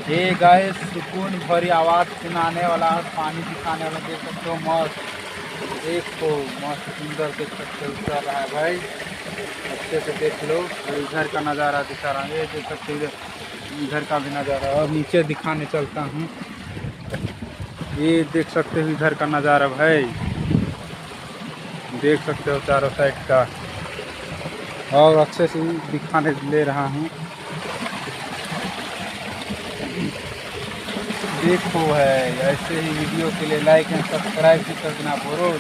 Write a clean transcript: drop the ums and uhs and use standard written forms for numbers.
ये गाइस सुकून भरी आवाज़ सुनाने वाला पानी दिखाने वाला देख सकते हो। मस्त देखो, मस्त सुंदर देख सकते हो चल रहा है भाई। अच्छे से देख लो। और इधर का नज़ारा दिखा रहा है, ये देख सकते हो इधर का भी नज़ारा। और नीचे दिखाने चलता हूँ, ये देख सकते हो इधर का नज़ारा भाई। देख सकते हो चारों साइड का, और अच्छे से दिखाने ले रहा हूँ। देखो है, ऐसे ही वीडियो के लिए लाइक एंड सब्सक्राइब भी कर देना बोलो।